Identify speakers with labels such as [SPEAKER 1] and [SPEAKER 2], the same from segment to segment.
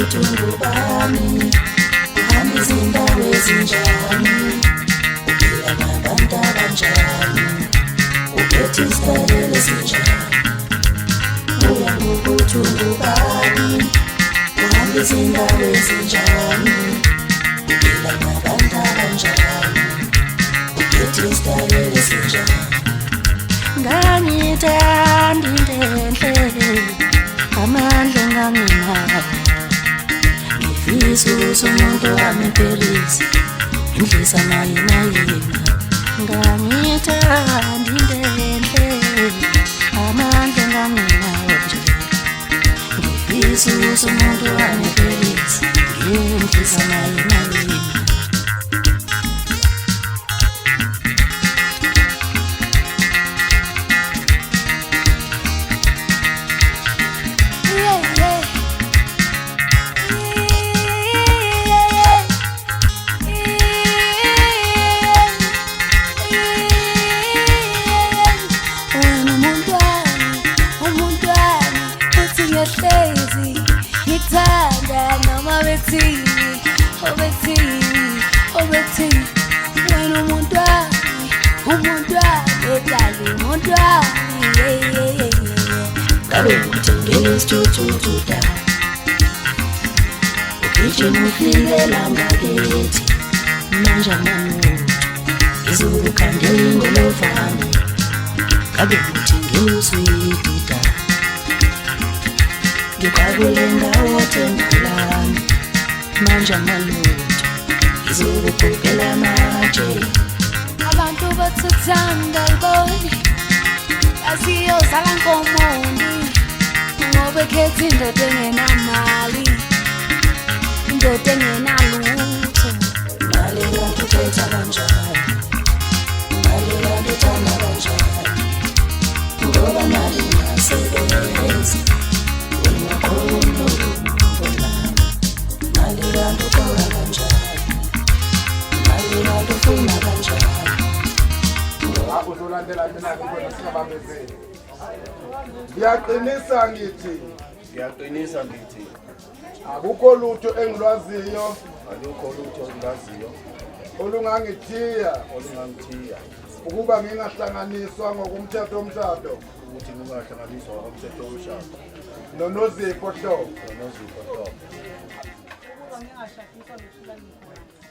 [SPEAKER 1] ubuthungu bami uhambe izindawo ezinjani uphila nabantu abanjani uphethe isitayela esinjani uya ngobuthungu bami uhambe izindawo ezinjani uphila nabantu abanjani uphethe isitayela esinjani ngangithanda intenhle amandla ngamina ngifisa ukuthi umuntu wami empelise indlisa naye nayina ngangithanda intenhle amandla ngamina nje ngifisa ukuthi umuntu wami empelise indlisa naye nayina Ukijimufile ngakithi manje manje izokukhandela ingolofana kabe uthi ngiyuswidida ngikabule ndawo tendalami manje malutho izokukhokhela amatshe abantu bathuthanda iboni asiyozala nkomondi ngoba khethi indoda engenamali indoda engenalutho mali yakho uthetha kanjani mali yakho uthanda kanjani ngoba mali nasebenzi unakhona ukubona mali yakho ukora kanjani mali yakho ufuna kanjani
[SPEAKER 2] akuzolandela mina ngibona singabambezeli ngiyaqinisa ngithi akukho lutho engilwaziyo olungangithiya ukuba ngingahlanganiswa ngokumthetho omshado noNOZIPHO hlobo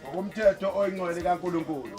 [SPEAKER 2] ngokumthetho oyingcwele kaNkulunkulu